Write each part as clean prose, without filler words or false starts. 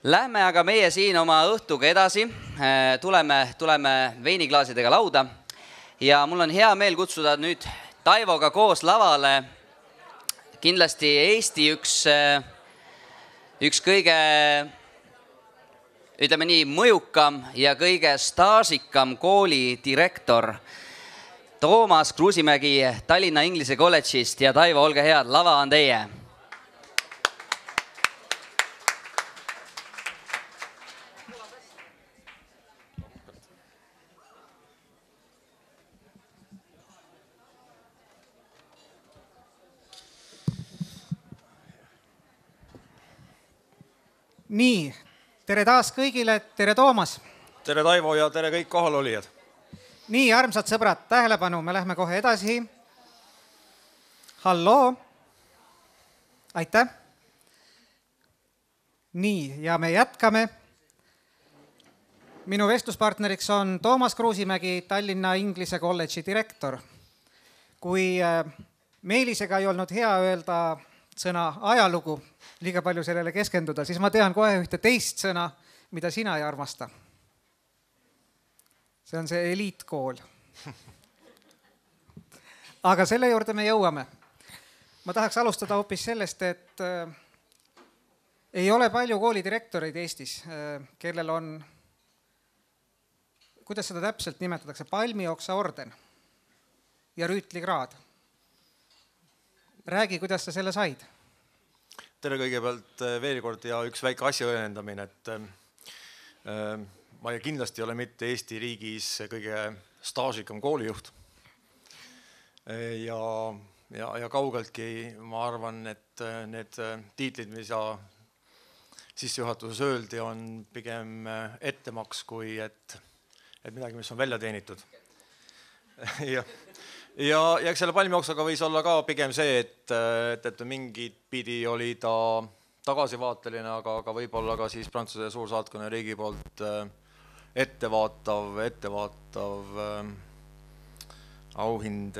Lähme aga meie siin oma õhtuga edasi, tuleme veiniklaasidega lauda ja mul on hea meel kutsuda nüüd Taivoga koos lavale kindlasti Eesti üks kõige, ütleme nii, mõjukam ja kõige staažikam kooli direktor Toomas Kruusimägi Tallinna Inglise kolledžist ja Taivo, olge head, lava on teie. Nii, tere taas kõigile, tere Toomas. Tere Taivo ja tere kõik kohalolijad. Nii, armsad sõbrad, tähelepanu, me lähme kohe edasi. Halloo. Aitäh. Nii, ja me jätkame. Minu vestluspartneriks on Toomas Kruusimägi, Tallinna Inglise kolledži direktor. Kui Meelisega ei olnud hea öelda sõna ajalugu, liiga palju sellele keskenduda, siis ma tean kohe ühte teist sõna, mida sina ei armasta. See on see eliitkool. Aga selle juurde me jõuame. Ma tahaks alustada hoopis sellest, et ei ole palju koolidirektoreid Eestis, kellel on, kuidas seda täpselt nimetatakse, palmioksa orden ja rüütlikraad. Räägi, kuidas sa selle said? Tere kõigepealt veel kord ja üks väike asja õendamine, et ma kindlasti ei ole mitte Eesti riigis kõige staažikam koolijuht. Ja kaugeltki ma arvan, et need tiitlid, mis sissejuhatuses öeldi, on pigem ettemaks kui et midagi, mis on välja teenitud. Ja eks selle palmioksaga võis olla ka pigem see, et mingid pidi oli ta tagasivaateline, aga võib-olla ka siis Prantsuse suursaatkonna riigi poolt ettevaatav auhind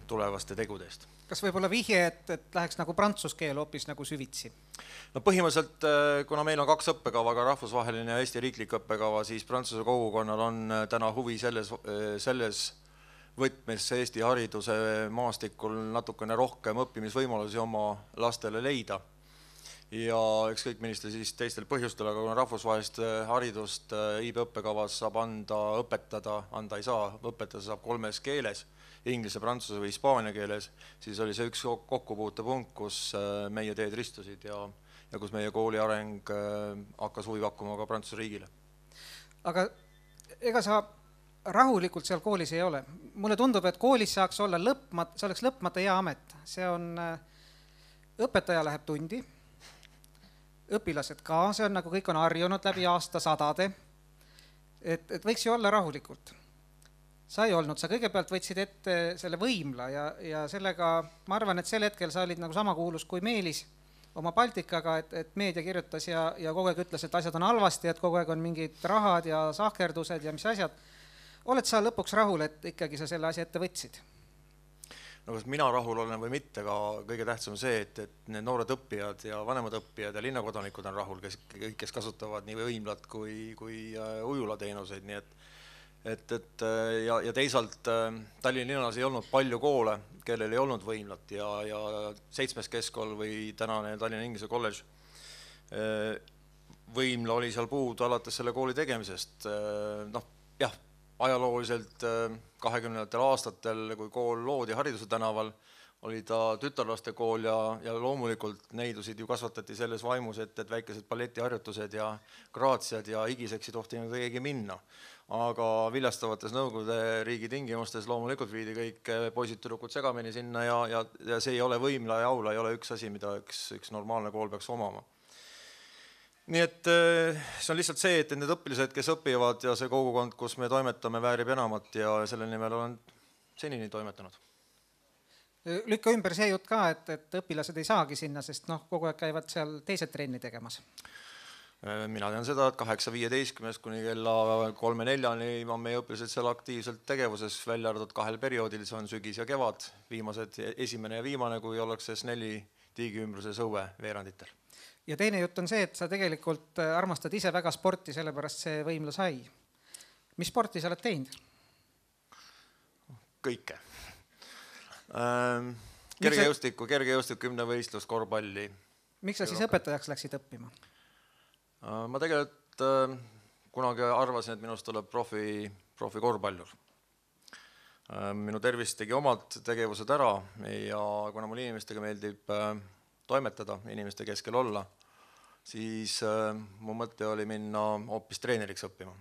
tulevaste tegudest. Kas võib-olla vihje, et läheks nagu prantsuskeel hoopis nagu süvitsi? No põhimõtteliselt, kuna meil on 2 õppekava, ka rahvusvaheline ja Eesti riiklik õppekava, siis Prantsuse kogukonnal on täna huvi selles võtmes Eesti hariduse maastikul natukene rohkem õppimisvõimalusi oma lastele leida. Ja ükskõik milliste siis teistel põhjustel, aga kuna rahvusvahelist haridust IB õppekavas saab anda ei saa, õpetada saab 3 keeles, inglise, prantsuse või hispaania keeles, siis oli see üks kokkupuutepunkt, kus meie teed ristusid ja kus meie kooli areng hakkas huvi pakkuma ka Prantsuse riigile. Aga ega sa rahulikult seal koolis ei ole. Mulle tundub, et koolis saaks olla see oleks lõpmata hea amet. See on, õpetaja läheb tundi, õpilased ka, see on nagu kõik on harjunud läbi aastasadade, et võiks ju olla rahulikult. Sa ei olnud, sa kõigepealt võtsid ette selle võimla ja sellega, ma arvan, et sel hetkel sa olid nagu sama kuulus kui Meelis oma Baltikaga, et meedia kirjutas ja kogu aeg ütles, et asjad on halvasti, et kogu aeg on mingid rahad ja sahkerdused ja mis asjad. Oled sa lõpuks rahul, et ikkagi sa selle asja ette võtsid? No kas mina rahul olen või mitte, aga kõige tähtsam see, et need noored õppijad ja vanemad õppijad ja linnakodanikud on rahul, kes kasutavad nii võimlat kui ujulateenuseid. Nii ja teisalt Tallinna linnas ei olnud palju koole, kellel ei olnud võimlat ja 7. keskkool või tänane Tallinna Inglise kolledž võimla oli seal puudu alates selle kooli tegemisest. Jah, ajalooliselt 20. aastatel, kui kool loodi Hariduse tänaval, oli ta tütarlaste kool ja loomulikult neidusid ju kasvatati selles vaimus, et väikesed balletiharjutused ja graatsiad ja higiseks ei tohtinud keegi minna. Aga viljastavates Nõukogude riigi tingimustes loomulikult viidi kõik poisid-tüdrukud segamini sinna ja see ei ole võimla ja aula, ei ole üks asi, mida üks normaalne kool peaks omama. Nii et see on lihtsalt see, et need õpilased, kes õpivad ja see kogukond, kus me toimetame, väärib enamat ja selle nimel olen senini toimetanud. Lükka ümber see jutt ka, et õpilased ei saagi sinna, sest kogu aeg käivad seal teised trenni tegemas. Mina tean seda, et 8.15 kuni kella 3-4 on meie õpilased seal aktiivselt tegevuses välja arvatud 2 perioodil, see on sügis ja kevad, esimene ja viimane, kui ollakse Snelli tiigiümbruses õue veeranditel. ja teine jutt on see, et sa tegelikult armastad ise väga sporti, sellepärast see võimla sai. Mis sporti sa oled teinud? Kõike. Kergejõustikku, kümnevõistlus, korvpalli. Miks sa siis õpetajaks läksid õppima? Ma tegelikult kunagi arvasin, et minust tuleb profi korvpallur. Minu tervis tegi omad tegevused ära ja kuna mul inimestega meeldib toimetada, inimeste keskel olla, siis mu mõte oli minna hoopis treeneriks õppima.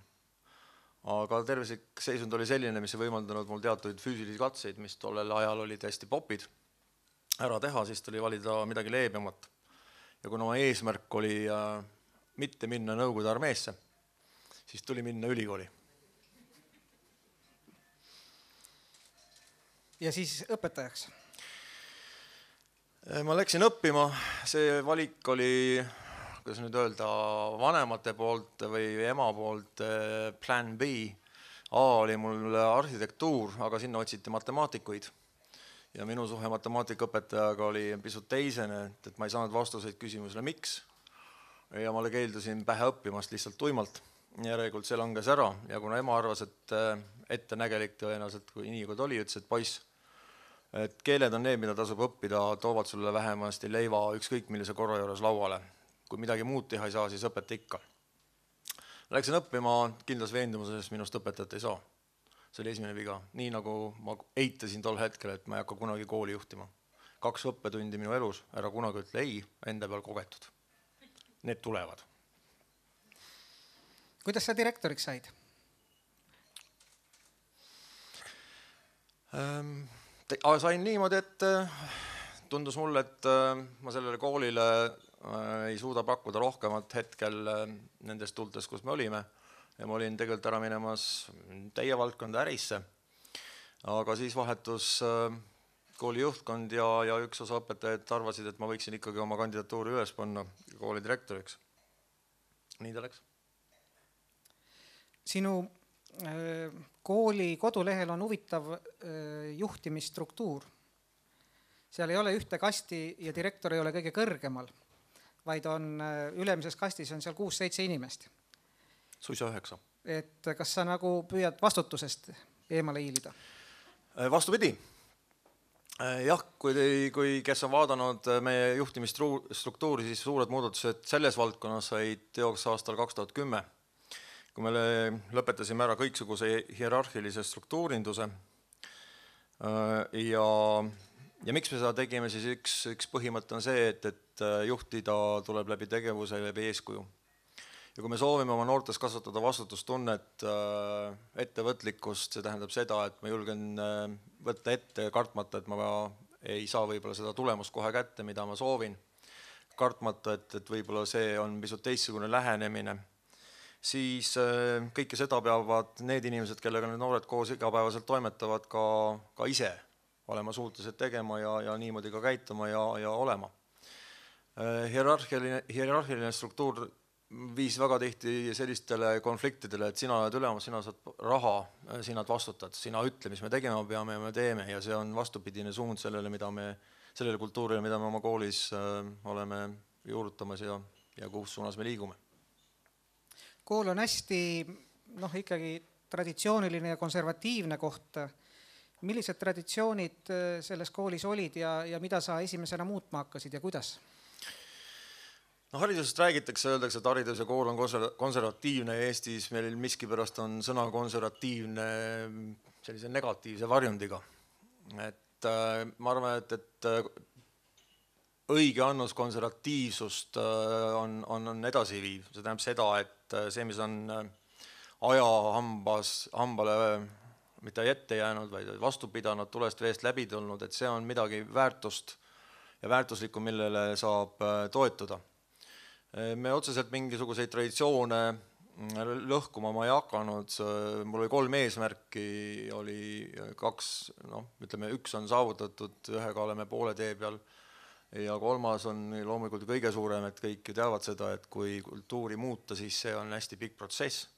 Aga tervislik seisund oli selline, mis ei võimaldanud mul teatud füüsilisi katseid, mis tollel ajal olid hästi popid ära teha, siis tuli valida midagi leebemat. Ja kuna oma eesmärk oli mitte minna Nõukogude armeesse, siis tuli minna ülikooli. Ja siis õpetajaks? Ma läksin õppima, see valik oli, kuidas nüüd öelda, vanemate poolt või ema poolt plan B. A oli mul arhitektuur, aga sinna otsiti matemaatikuid. Ja minu suhe matemaatikaõpetajaga oli pisut teisene, et ma ei saanud vastuseid küsimusele miks. Ja ma keeldusin pähe õppimast lihtsalt tuimalt. Järelikult see langes ära ja kuna ema arvas, et ettenägelik tõenäoliselt, kui nii kui ta oli, ütles, et poiss, et keeled on need, mida tasub õppida, toovad sulle vähemasti leiva ükskõik millise korra juures lauale. Kui midagi muud teha ei saa, siis õpeta ikka. Läksin õppima kindlas veendumuses, minust õpetajat ei saa. See oli esimene viga. Nii nagu ma eitasin tol hetkel, et ma ei hakka kunagi kooli juhtima. 2 õppetundi minu elus, ära kunagi ütle ei, enda peal kogetud. Need tulevad. Kuidas sa direktoriks said? Sain niimoodi, et tundus mulle, et ma sellele koolile ei suuda pakkuda rohkemat hetkel nendest tultes, kus me olime. Ja ma olin tegelikult ära minemas teie valdkonda ärisse. Aga siis vahetus kooli juhtkond ja üks osa õpetajad arvasid, et ma võiksin ikkagi oma kandidatuuri üles panna kooli direktoriks. Nii ta läks. Sinu kooli kodulehel on huvitav juhtimisstruktuur. Seal ei ole ühte kasti ja direktor ei ole kõige kõrgemal, vaid on ülemises kastis on seal 6-7 inimest. Suisa 9. Et kas sa nagu püüad vastutusest eemale hiilida? Vastupidi. Jah, kui kes on vaadanud meie juhtimisstruktuuri, siis suured muudatused selles valdkonnas said teoks aastal 2010. Kui me lõpetasime ära kõiksuguse hierarhilise struktuurinduse ja miks me seda tegime, siis üks põhimõte on see, et juhtida tuleb läbi tegevuse ja läbi eeskuju. Ja kui me soovime oma noortes kasvatada vastutustunnet, ettevõtlikkust, see tähendab seda, et ma julgen võtta ette kartmata, et ma ei saa võib-olla seda tulemust kohe kätte, mida ma soovin, kartmata, et võib-olla see on pisut teistsugune lähenemine, siis kõike seda peavad need inimesed, kellega need noored koos igapäevaselt toimetavad, ka ise olema suutelised tegema ja niimoodi ka käituma ja olema. Hierarhiline struktuur viis väga tihti sellistele konfliktidele, et sina oled ülemus, sina saad raha, sina vastutad, sina ütle, mis me tegema peame ja me teeme ja see on vastupidine suund sellele kultuurile, mida me oma koolis oleme juurutamas ja kus suunas me liigume. Kool on hästi ikkagi traditsiooniline ja konservatiivne koht. Millised traditsioonid selles koolis olid ja mida sa esimesena muutma hakkasid ja kuidas? Haridusest räägitakse, öeldakse, et haridus ja kool on konservatiivne ja Eestis meil miskipärast on sõna konservatiivne sellise negatiivse varjundiga. Et ma arvan, et õige annus konservatiivsust on edasiviiv. See tähendab seda, et see, mis on hambale mitte ette jäänud, vaid vastu pidanud, tulest veest läbi tulnud, et see on midagi väärtust ja väärtuslikku, millele saab toetuda. Me otseselt mingisuguseid traditsioone lõhkuma ma ei hakanud. Mul oli 3 eesmärki, oli 2, üks on saavutatud, 1 oleme poole tee peal ja 3 on loomulikult kõige suurem, et kõik ju teavad seda, et kui kultuuri muuta, siis see on hästi pikk protsess.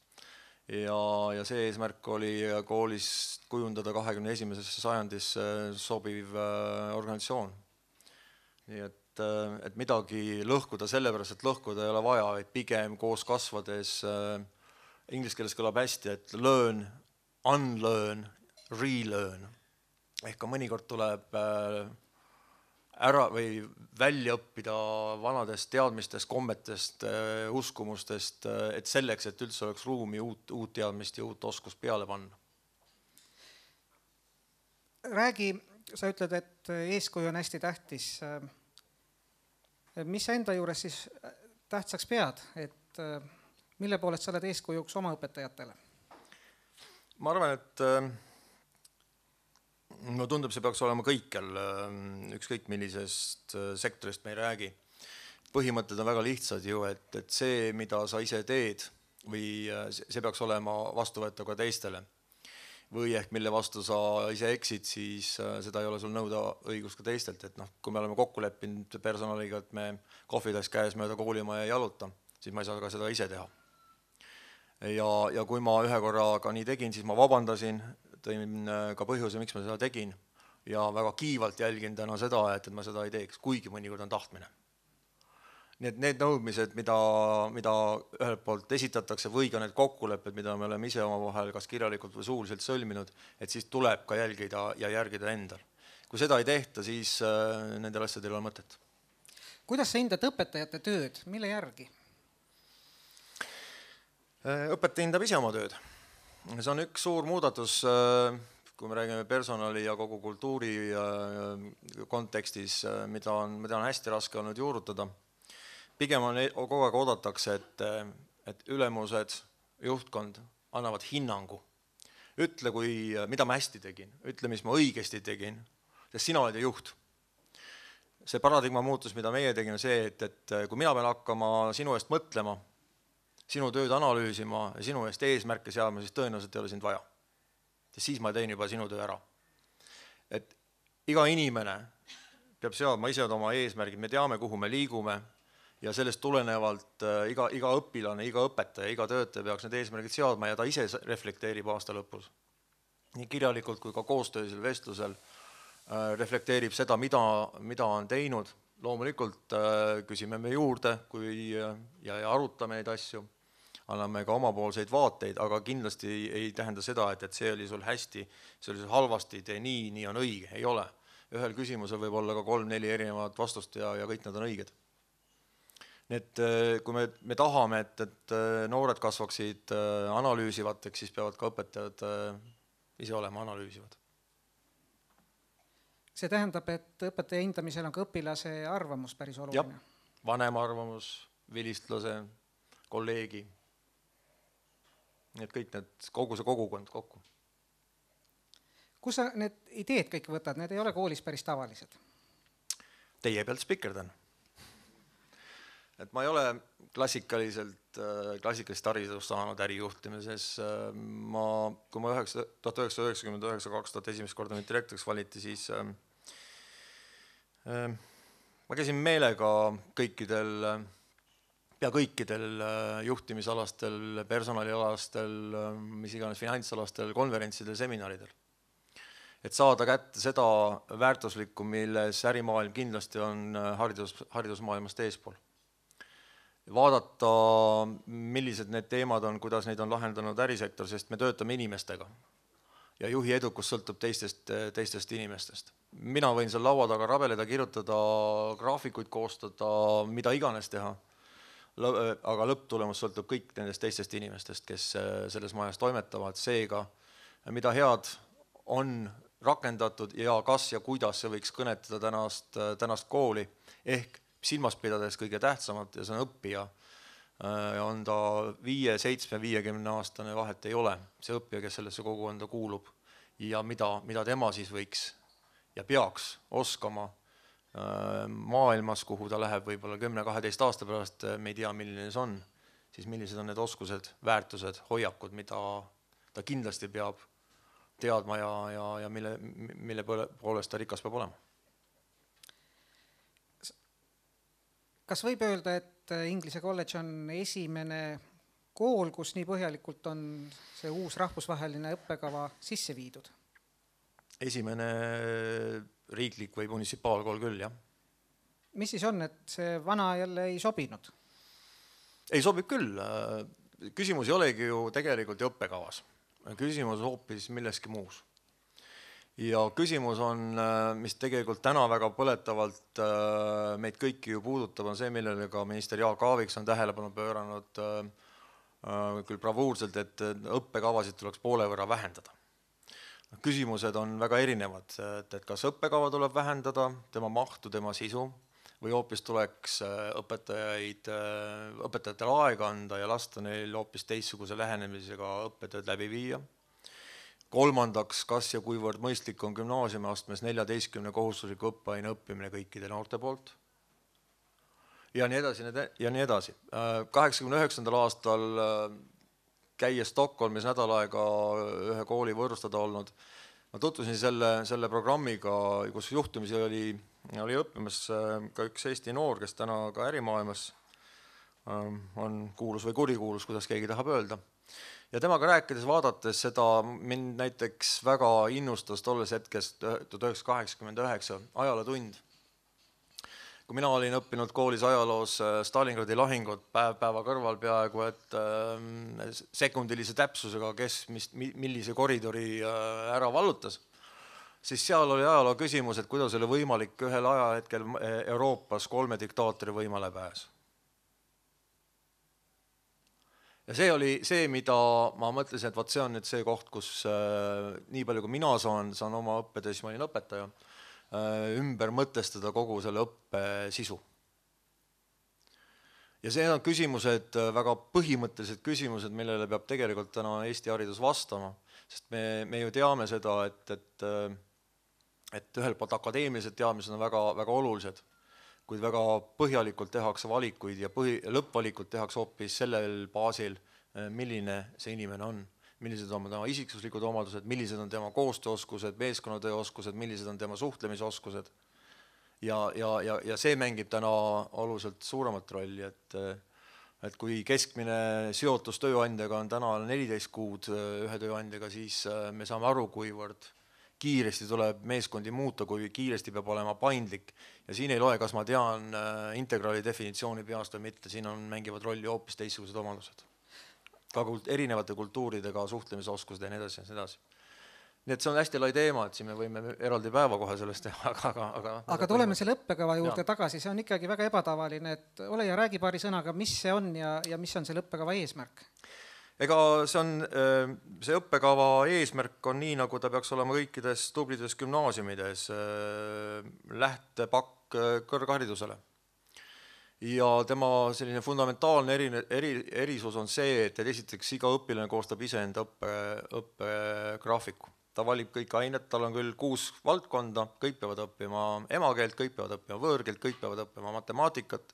Ja see eesmärk oli koolis kujundada 21. sajandis sobiv organisatsioon. Nii et et midagi lõhkuda sellepärast, et lõhkuda ei ole vaja, et pigem koos kasvades inglise keeles kõlab hästi, et learn, unlearn, relearn. Ehk ka mõnikord tuleb ära või välja õppida vanadest teadmistest, kommetest, uskumustest, et selleks, et üldse oleks ruumi uut teadmist ja uut oskust peale panna. Räägi, sa ütled, et eeskuju on hästi tähtis. Mis sa enda juures siis tähtsaks pead, et mille poolest sa oled eeskujuks oma õpetajatele? Ma arvan, et no tundub, see peaks olema kõikjal, ükskõik millisest sektorist me ei räägi. Põhimõtted on väga lihtsad ju, et see, mida sa ise teed, või see peaks olema vastuvõetav ka teistele. Või ehk mille vastu sa ise eksid, siis seda ei ole sul nõuda õigust ka teistelt. Et kui me oleme kokku leppinud personaliga, et me kohvitäis käes mööda koolimaja ei jaluta, siis ma ei saa ka seda ise teha. Ja kui ma ühe korra ka nii tegin, siis ma vabandasin, tõin ka põhjuse, miks ma seda tegin ja väga kiivalt jälgin täna seda, et ma seda ei teeks, kuigi mõnikord on tahtmine. Nii et need nõudmised, mida ühelt poolt esitatakse või ka need kokkulepped, mida me oleme ise oma vahel kas kirjalikult või suuliselt sõlminud, et siis tuleb ka jälgida ja järgida endal. Kui seda ei tehta, siis nendel asjadel ei ole mõtet. Kuidas sa hindad õpetajate tööd? Mille järgi? Õpetaja hindab ise oma tööd. See on üks suur muudatus, kui me räägime personali ja kogu kultuuri kontekstis, mida on hästi raske olnud juurutada. Pigem kogu aeg oodatakse, et ülemused, juhtkond annavad hinnangu. Ütle, mida ma hästi tegin, ütle, mis ma õigesti tegin, sest sina oled juht. See paradigma muutus, mida meie tegime, see, et kui mina pean hakkama sinu eest mõtlema, sinu tööd analüüsima ja sinu eest eesmärke seadma, siis tõenäoliselt ei ole sind vaja. Siis ma teen juba sinu töö ära. Et iga inimene peab seadma ise oma eesmärgid, me teame, kuhu me liigume ja sellest tulenevalt iga õpilane, iga õpetaja, iga töötaja peaks need eesmärgid seadma ja ta ise reflekteerib aasta lõpus. Nii kirjalikult kui ka koostöösel vestlusel reflekteerib seda, mida on teinud. Loomulikult küsime me juurde ja arutame neid asju, anname ka omapoolseid vaateid, aga kindlasti ei tähenda seda, et see oli sul hästi, see oli sul halvasti, tee nii on õige, ei ole. Ühel küsimusel võib olla ka 3-4 erinevat vastust ja kõik nad on õiged. Nii et kui me tahame, et noored kasvaksid analüüsivateks, siis peavad ka õpetajad ise olema analüüsivad. See tähendab, et õpetaja hindamisel on ka õpilase arvamus päris oluline. Jah, vanema arvamus, vilistlase, kolleegi. Nii et kõik kogu see kogukond kokku. Kus sa need ideed kõik võtad? Need ei ole koolis päris tavalised. Teie pealt spikerdan. Et ma ei ole klassikalist haridust saanud ärijuhtimises. Kui ma 1999-2000 esimest korda nüüd direktoriks valiti, siis ma käisin meelega pea kõikidel juhtimisalastel, personalialastel, mis iganes finantsalastel konverentsidel, seminaridel. Et saada kätte seda väärtuslikku, milles ärimaailm kindlasti on haridusmaailmast eespool. Vaadata, millised need teemad on, kuidas neid on lahendanud ärisektor, sest me töötame inimestega ja juhi edukus sõltub teistest inimestest. Mina võin seal laua taga rabeleda, kirjutada, graafikuid koostada, mida iganes teha, aga lõpptulemus sõltub kõik nendest teistest inimestest, kes selles majas toimetavad. Seega, mida head on rakendatud ja kas ja kuidas see võiks kõnetada tänast kooli ehk silmas pidades kõige tähtsamat ja see on õppija. On ta 5, 7, 50 aastane vahet ei ole. See õppija, kes sellesse kogukonda kuulub ja mida tema siis võiks ja peaks oskama maailmas, kuhu ta läheb võib-olla 10-12 aasta pärast, me ei tea, milline see on, siis millised on need oskused, väärtused, hoiakud, mida ta kindlasti peab teadma ja mille poolest ta rikas peab olema. Kas võib öelda, et Inglise College on esimene kool, kus nii põhjalikult on see uus rahvusvaheline õppekava sisse viidud? Esimene riiklik või municipaalkool küll, jah. mis siis on, et see vana jälle ei sobinud? Ei sobib küll. Küsimus ei olegi ju tegelikult õppekavas. Küsimus hoopis milleski muus. Ja küsimus on, mis tegelikult täna väga põletavalt meid kõiki ju puudutab, on see, millele ka minister Jaak Aaviks on tähelepanu pööranud küll bravuurselt, et õppekavasid tuleks poole võrra vähendada. Küsimused on väga erinevad, et kas õppekava tuleb vähendada, tema mahtu, tema sisu, või hoopis tuleks õpetajatele aega anda ja lasta neil hoopis teistsuguse lähenemisega õppetööd läbi viia. Kolmandaks, kas ja kuivõrd mõistlik on gümnaasiumiastmes 14 kohustusliku õppeaine õppimine kõikide noorte poolt. Ja nii edasi, ja nii edasi. 89. aastal käies Stockholmis nädal aega ühe kooli võõrustada olnud, ma tutvusin selle programmiga, kus juhtumisi oli õppimas ka üks Eesti noor, kes täna ka ärimaailmas on kuulus või kurikuulus, kuidas keegi tahab öelda. Ja temaga rääkides, vaadates seda, mind näiteks väga innustas tolles hetkest 1989 ajalootund. Kui mina olin õppinud koolis ajaloos Stalingradi lahingut päeva kõrval peaaegu, et sekundilise täpsusega, kes millise koridori ära vallutas, siis seal oli ajaloo küsimus, et kuidas oli võimalik ühel ajahetkel Euroopas 3 diktaatori võimale pääs. Ja see oli see, mida ma mõtlesin, et see on nüüd see koht, kus nii palju kui mina saan oma õppetöös, ma olin õpetaja, ümber mõtestada kogu selle õppe sisu. Ja see on küsimused, väga põhimõttelised küsimused, millele peab tegelikult täna Eesti haridus vastama, sest me ju teame seda, et ühel poolt akadeemilised teadmised on väga, väga olulised, kuid väga põhjalikult tehakse valikuid ja lõppvalikud tehakse hoopis sellel baasil, milline see inimene on, millised on tema isiksuslikud omadused, millised on tema koostööoskused, meeskonnatööoskused, millised on tema suhtlemisoskused. Ja see mängib täna oluliselt suuremat rolli, et kui keskmine seotus tööandjaga on täna 14 kuud ühe tööandjaga, siis me saame aru, kuivõrd kiiresti tuleb meeskondi muuta, kui kiiresti peab olema paindlik. Ja siin ei loe, kas ma tean integraali definitsiooni peast või mitte, siin on mängivad rolli hoopis teistsugused omadused. Ka erinevate kultuuridega suhtlemisoskused ja nii edasi ja nii edasi. Nii et see on hästi lai teema, et siin me võime eraldi päeva kohe sellest teha, aga tuleme selle õppekava juurde tagasi, see on ikkagi väga ebatavaline, et ole ja räägi paari sõnaga, mis see on ja mis on selle õppekava eesmärk? Ega see õppekava eesmärk on nii, nagu ta peaks olema kõikides tublides gümnaasiumides, lähtepakk kõrgharidusele. Ja tema selline fundamentaalne erisus on see, et esiteks iga õpilane koostab iseenda õppegraafiku. Ta valib kõik ained, tal on küll 6 valdkonda, kõik peavad õppima emakeelt, kõik peavad õppima võõrkeelt, kõik peavad õppima matemaatikat.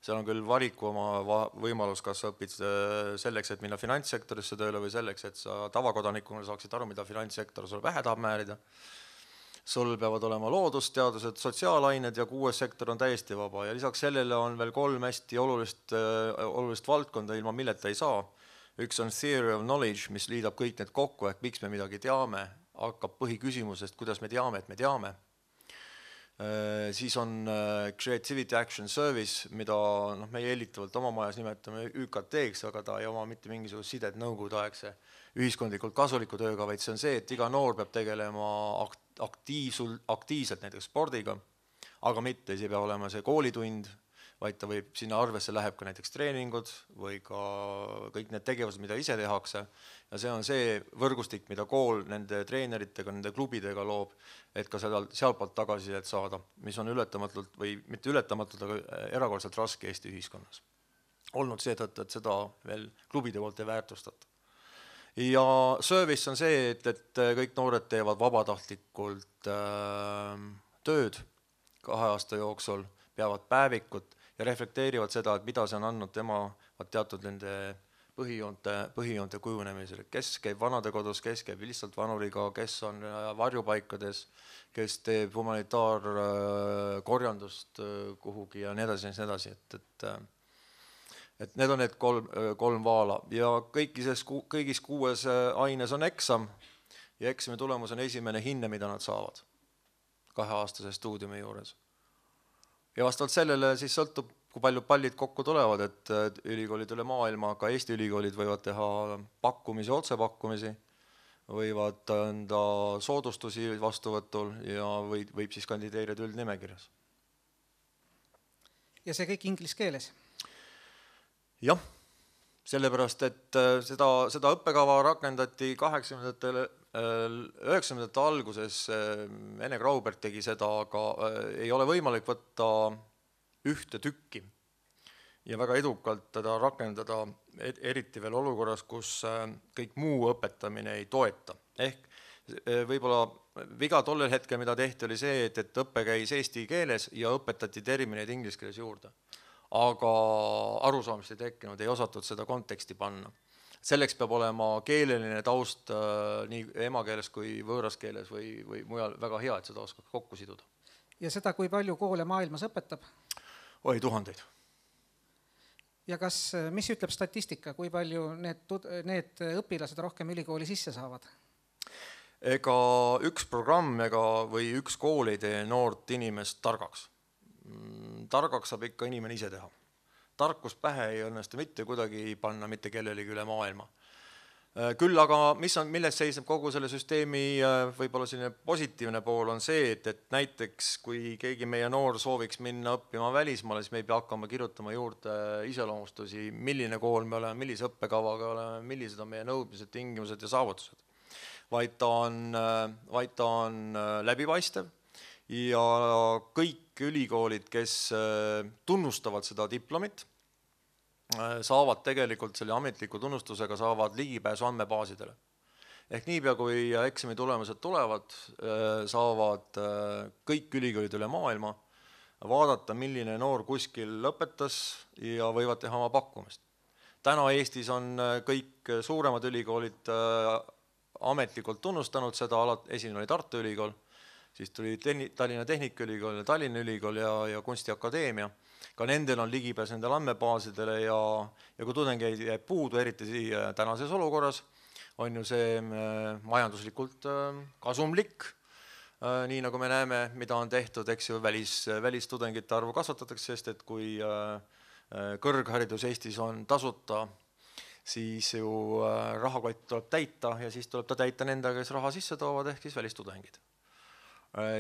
Seal on küll valiku oma võimalus, kas sa õpid selleks, et minna finantssektorisse tööle või selleks, et sa tavakodanikuna saaksid aru, mida finantssektor sulle pähe tahab määrida. Sul peavad olema loodusteadused, sotsiaalained ja 6. sektor on täiesti vaba. Ja lisaks sellele on veel 3 hästi olulist valdkonda, ilma milleta ei saa. Üks on theory of knowledge, mis liidab kõik need kokku, et miks me midagi teame, hakkab põhiküsimusest, kuidas me teame, et me teame. Siis on Creativity Action Service, mida meie eelitavalt oma majas nimetame ÜKT-ks, aga ta ei oma mitte mingisugust sidet nõukogudeaegse ühiskondlikult kasuliku tööga, vaid see on see, et iga noor peab tegelema aktiivselt näiteks spordiga, aga mitte see peab olema see koolitund, vaid ta võib, sinna arvesse läheb ka näiteks treeningud või ka kõik need tegevused, mida ise tehakse. Ja see on see võrgustik, mida kool nende treeneritega, nende klubidega loob, et ka sealtpoolt tagasisidet saada, mis on ületamatult või mitte ületamatult, aga erakordselt raske Eesti ühiskonnas. Olnud seetõttu, et seda veel klubide poolt ei väärtustata. Ja service on see, et kõik noored teevad vabatahtlikult tööd 2 aasta jooksul, peavad päevikut ja reflekteerivad seda, et mida see on andnud tema teatud nende põhijoonte kujunemisel. Kes käib vanadekodus, kes käib lihtsalt vanuriga, kes on varjupaikades, kes teeb humanitaarkorjandust kuhugi ja nii edasi. Et need on need 3 vaala ja kõigis 6 aines on eksam ja eksami tulemus on esimene hinne, mida nad saavad 2-aastase stuudiumi juures. ja vastavalt sellele siis sõltub, kui palju pallid kokku tulevad, et ülikoolid üle maailma, ka Eesti ülikoolid võivad teha pakkumisi, otsepakkumisi, võivad anda soodustusi vastuvõtul ja võib siis kandideerida üldnimekirjas. Ja see kõik inglise keeles? Jah, sellepärast, et seda õppekava rakendati 90ndate alguses, Ene Graubert tegi seda, aga ei ole võimalik võtta ühte tükki ja väga edukalt teda rakendada, eriti veel olukorras, kus kõik muu õpetamine ei toeta. Ehk võib-olla viga tollel hetkel, mida tehti, oli see, et õppe käis eesti keeles ja õpetati termineid inglise keeles juurde. Aga arusaamist ei tekkinud, ei osatud seda konteksti panna. Selleks peab olema keeleline taust nii emakeeles kui võõras keeles või mujal väga hea, et seda oskab kokku siduda. Ja seda, kui palju koole maailmas õpetab? Oi, tuhandeid. Ja mis ütleb statistika, kui palju need õpilased rohkem ülikooli sisse saavad? Ega üks programm või üks kool ei tee noort inimest targaks. Targaks saab ikka inimene ise teha. Tarkus pähe ei õnnestu mitte kuidagi panna mitte kellelegi üle maailma. Küll aga, milles seisneb kogu selle süsteemi võib-olla selline positiivne pool on see, et näiteks kui keegi meie noor sooviks minna õppima välismaale, siis me ei pea hakkama kirjutama juurde iseloomustusi, milline kool me oleme, millise õppekavaga oleme, millised on meie nõudmised, tingimused ja saavutused. Vaid ta on läbipaistev ja kõik ülikoolid, kes tunnustavad seda diplomit, saavad tegelikult selle ametliku tunnustusega saavad ligipääsu andmebaasidele. Ehk niipea kui eksami tulemused tulevad, saavad kõik ülikoolid üle maailma vaadata, milline noor kuskil lõpetas ja võivad teha oma pakkumist. Täna Eestis on kõik suuremad ülikoolid ametlikult tunnustanud seda, esimene oli Tartu Ülikool, siis tuli Tallinna Tehnikaülikool ja Tallinna Ülikool ja Kunstiakadeemia. Ka nendel on ligipääs nendele andmebaasidele ja kui tudengeid jääb puudu, eriti tänases olukorras, on ju see majanduslikult kasumlik, nii nagu me näeme, mida on tehtud, eks ju, välistudengite arvu kasvatatakse, sest et kui kõrgharidus Eestis on tasuta, siis ju rahakott tuleb täita ja siis tuleb ta täita nendega, kes raha sisse toovad, ehk siis välistudengid.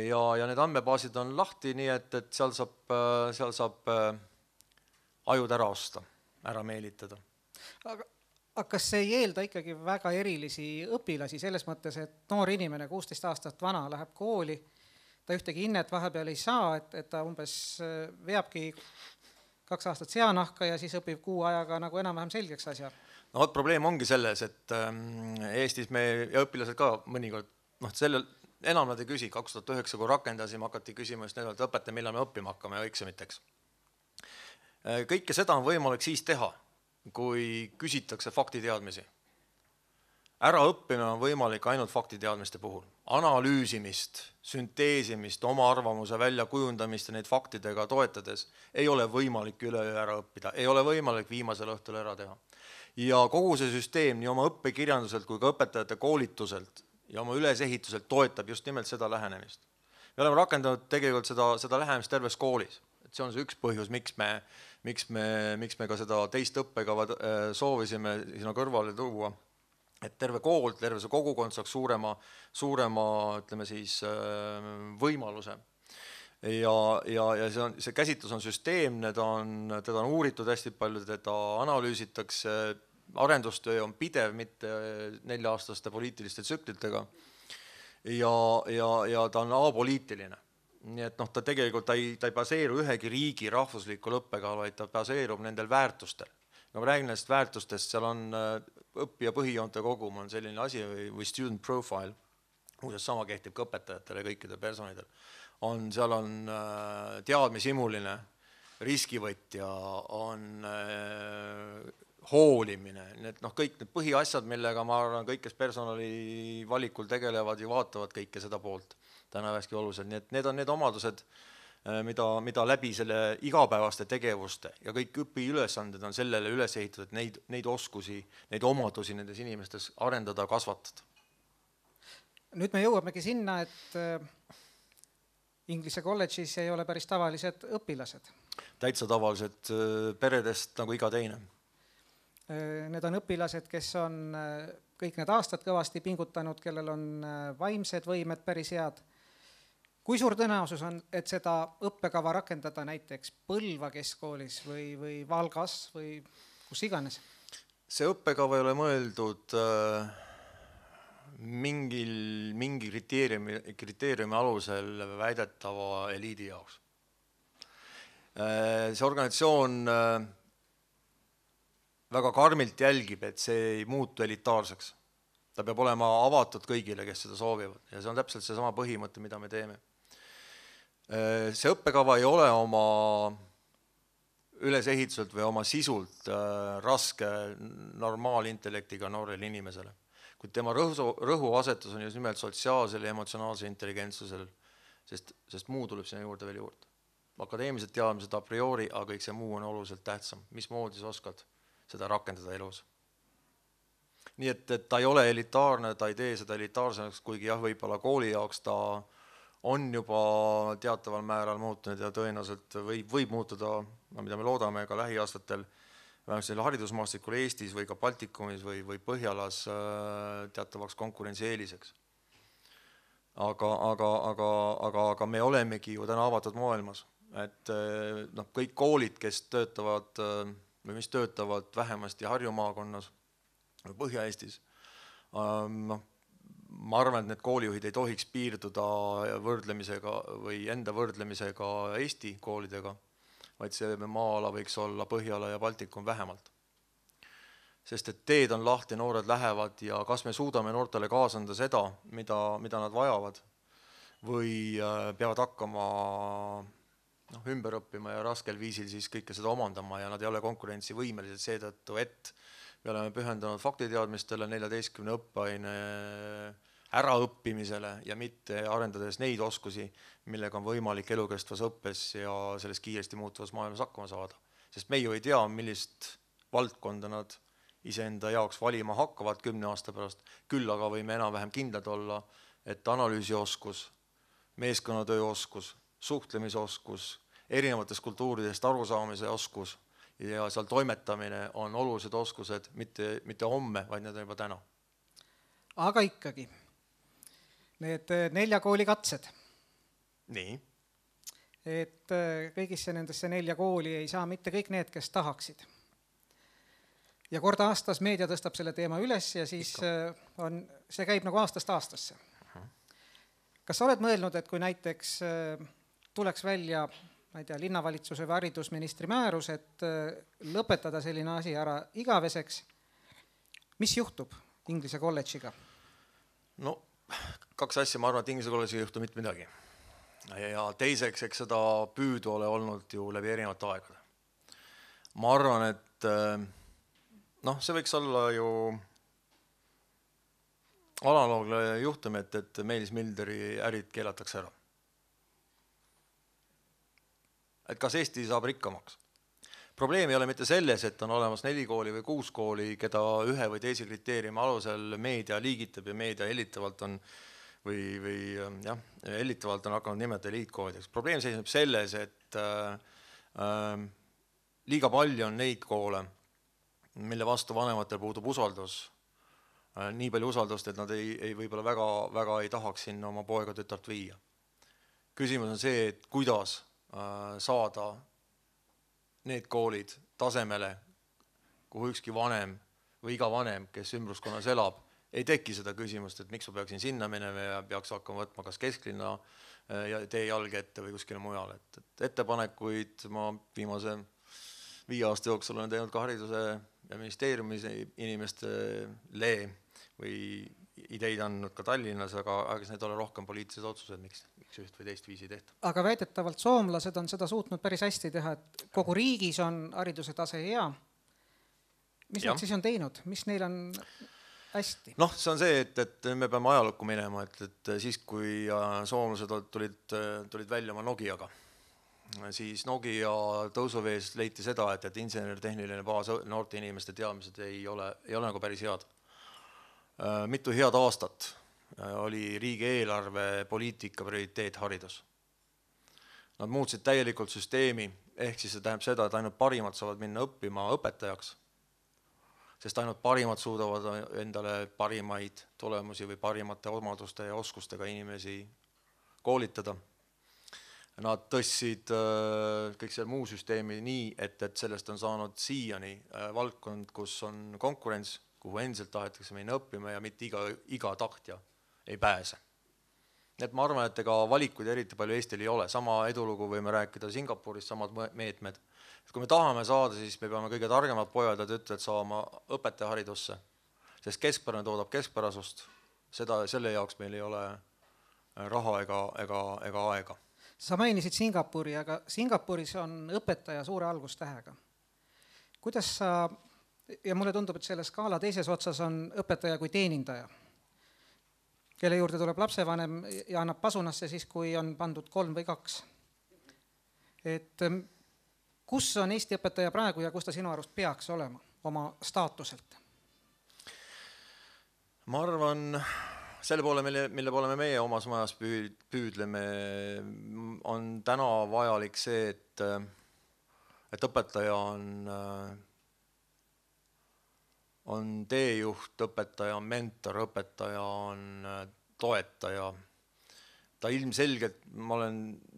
Ja need andmebaasid on lahti, nii et seal saab ajud ära osta, ära meelitada. Aga kas see ei eelda ikkagi väga erilisi õpilasi selles mõttes, et noor inimene 16 aastat vana läheb kooli, ta ühtegi hinnet vahepeal ei saa, et ta umbes veabki 2 aastat seanahka ja siis õpib 6 ajaga nagu enam-vähem selgeks asja? No probleem ongi selles, et Eestis me ja õpilased ka mõnikord, sellel enam nad ei küsi, 2009, kui rakendasime, hakati küsima just need, õpetaja, millal me õppima hakkame ja eksamiteks. Kõike seda on võimalik siis teha, kui küsitakse faktiteadmisi. Ära õppimine on võimalik ainult faktiteadmiste puhul. Analüüsimist, sünteesimist, oma arvamuse väljakujundamist ja neid faktidega toetades ei ole võimalik üleöö ära õppida, ei ole võimalik viimasel õhtul ära teha. Ja kogu see süsteem nii oma õppekirjanduselt kui ka õpetajate koolituselt ja oma ülesehituselt toetab just nimelt seda lähenemist. Me oleme rakendanud tegelikult seda lähenemist terves koolis. Et see on see üks põhjus, miks me ka seda teist õppekava soovisime sinna kõrvale tuua, et terve kool, terve see kogukond saaks suurema ütleme siis, võimaluse. Ja see käsitlus on süsteemne, teda on uuritud hästi palju, teda analüüsitakse, arendustöö on pidev, mitte 4-aastaste poliitiliste tsüklitega ja ta on apoliitiline. Nii et ta tegelikult ta ei baseeru ühegi riigi rahvuslikul õppekava, vaid ta baseerub nendel väärtustel. Kui ma räägin nendest väärtustest, seal on õppija põhijoonte kogum, on selline asi või student profile, muuseas sama kehtib ka õpetajatele ja kõikide personidel. Seal on teadmisimuline, riskivõtja, on hoolimine, kõik need põhiasjad, millega ma arvan, kõik, kes personali valikul tegelevad ja vaatavad kõike seda poolt täna vähki olulised. Nii et need on need omadused, mida läbi selle igapäevaste tegevuste ja kõik õpiülesanded on sellele üles ehitatud, et neid oskusi, neid omadusi nendes inimestes arendada, kasvatada. Nüüd me jõuamegi sinna, et Inglise kolledžis ei ole päris tavalised õpilased. Täitsa tavalised peredest nagu iga teine. Need on õpilased, kes on kõik need aastad kõvasti pingutanud, kellel on vaimsed võimed päris head. Kui suur tõenäosus on, et seda õppekava rakendada näiteks Põlva keskkoolis või Valgas või kus iganes? See õppekava ei ole mõeldud mingi kriteeriumi alusel väidetava eliidi jaoks. See organisatsioon väga karmilt jälgib, et see ei muutu elitaarseks. Ta peab olema avatud kõigile, kes seda soovivad. Ja see on täpselt see sama põhimõte, mida me teeme. See õppekava ei ole oma ülesehituselt või oma sisult raske normaalintellektiga noorele inimesele. Kuid tema rõhuasetus on just nimelt sotsiaalsel ja emotsionaalsel intelligentsusel, sest muu tuleb sinna juurde veel juurde. Akadeemilised teadmised a priori, aga kõik see muu on oluliselt tähtsam. Mismoodi sa oskad seda rakendada elus? Nii et ta ei ole elitaarne, ta ei tee seda elitaarsemaks, kuigi jah, võib-olla kooli jaoks ta on juba teataval määral muutunud ja tõenäoliselt võib muutuda, mida me loodame ka lähiaastatel, vähemalt selle haridusmaastikul Eestis või ka Baltikumis või Põhjalas teatavaks konkurentsieeliseks. Aga me olemegi ju täna avatud maailmas, et kõik koolid, kes töötavad või mis töötavad vähemasti Harju maakonnas või Põhja-Eestis, ma arvan, et need koolijuhid ei tohiks piirduda võrdlemisega või enda võrdlemisega Eesti koolidega, vaid see maa-ala võiks olla Põhjala ja Baltikum vähemalt. Sest et teed on lahti, noored lähevad ja kas me suudame noortele kaasanda seda, mida nad vajavad või peavad hakkama ümber õppima ja raskel viisil siis kõike seda omandama ja nad ei ole konkurentsivõimelised seetõttu, et me oleme pühendanud faktiteadmistele 14 õppeaine äraõppimisele ja mitte arendades neid oskusi, millega on võimalik elukestvas õppes ja selles kiiresti muutuvas maailmas hakkama saada. Sest me ju ei tea, millist valdkonda nad iseenda jaoks valima hakkavad 10 aasta pärast, küll aga võime enam-vähem kindlad olla, et analüüsioskus, meeskonnatöö oskus, suhtlemisoskus, erinevatest kultuuridest arusaamise oskus ja seal toimetamine on olulised oskused mitte homme, vaid need on juba täna. Aga ikkagi, need 4 kooli katsed. Nii. Et kõigisse nendesse 4 kooli ei saa mitte kõik need, kes tahaksid. Ja kord aastas meedia tõstab selle teema üles ja siis see käib nagu aastast aastasse. Kas sa oled mõelnud, et kui näiteks tuleks välja linnavalitsuse või haridusministri määrus, et lõpetada selline asi ära igaveseks, mis juhtub Inglise kolledžiga? No 2 asja, ma arvan, et Inglise kolledžiga ei juhtu mitte midagi. Ja teiseks, eks seda püüdu ole olnud ju läbi erinevate aegade. Ma arvan, et see võiks olla ju analoogne juhtum, et Meelis Milderi ärid keelatakse ära. Et kas Eesti saab rikkamaks? Probleem ei ole mitte selles, et on olemas 4 kooli või 6 kooli, keda ühe või teise kriteeriumi alusel meedia liigitab ja meedia hellitavalt on hellitavalt on hakanud nimetada eliitkoolideks. Probleem seisneb selles, et liiga palju on neid koole, mille vastu vanematel puudub usaldus. Nii palju usaldust, et nad ei võib-olla väga ei tahaks sinna oma poega tütart viia. Küsimus on see, et kuidas saada need koolid tasemele, kuhu ükski vanem või iga vanem, kes ümbruskonnas elab, ei teki seda küsimust, et miks ma peaksin sinna minema ja peaks hakkama võtma kas kesklinna ja tee jalge ette või kuskile mujal. Et ettepanekuid ma viimase 5 aasta jooksul olen teinud ka hariduse ja ministeeriumis inimestele või ideid andnud ka Tallinnas, aga need ole rohkem poliitilised otsused, miks üht või teist viisi tehta. Aga väidetavalt soomlased on seda suutnud päris hästi teha, et kogu riigis on hariduse tase hea. Mis nad siis on teinud? Mis neil on hästi? See on see, et me peame ajalukku minema, et siis, kui soomlased tulid välja oma Nokiaga, siis Nokia tõusuvees leiti seda, et insener-tehniline baas noorte inimeste teadmised ei ole nagu päris head. Mitu head aastat oli riigieelarve poliitika prioriteet haridus. Nad muutsid täielikult süsteemi, ehk siis see tähendab seda, et ainult parimad saavad minna õppima õpetajaks, sest ainult parimad suudavad endale parimaid tulemusi või parimate omaduste ja oskustega inimesi koolitada. Nad tõstsid kõik selle muu süsteemi nii, et sellest on saanud siiani valdkond, kus on konkurents, kuhu endiselt tahetakse minna õppima ja mitte iga tahtja ei pääse. Et ma arvan, et ega valikuid eriti palju Eestil ei ole. Sama edulugu võime rääkida Singapurist, samad meetmed. Et kui me tahame saada, siis me peame kõige targemad pojad ja tütred saama õpetajaharidusse, sest keskpärane toodab keskpärasust. Selle jaoks meil ei ole raha ega aega. Sa mainisid Singapuri, aga Singapuris on õpetaja suure algustähega. Kuidas sa, ja mulle tundub, et selle skaala teises otsas on õpetaja kui teenindaja, kelle juurde tuleb lapsevanem ja annab pasunasse siis, kui on pandud 3 või 2. Et kus on Eesti õpetaja praegu ja kus ta sinu arust peaks olema oma staatuselt? Ma arvan, selle poole, mille poole me meie omas majas püüdleme, on täna vajalik see, et õpetaja on teejuht, õpetaja on mentor, õpetaja on toetaja. Ta ilmselgelt, ma olen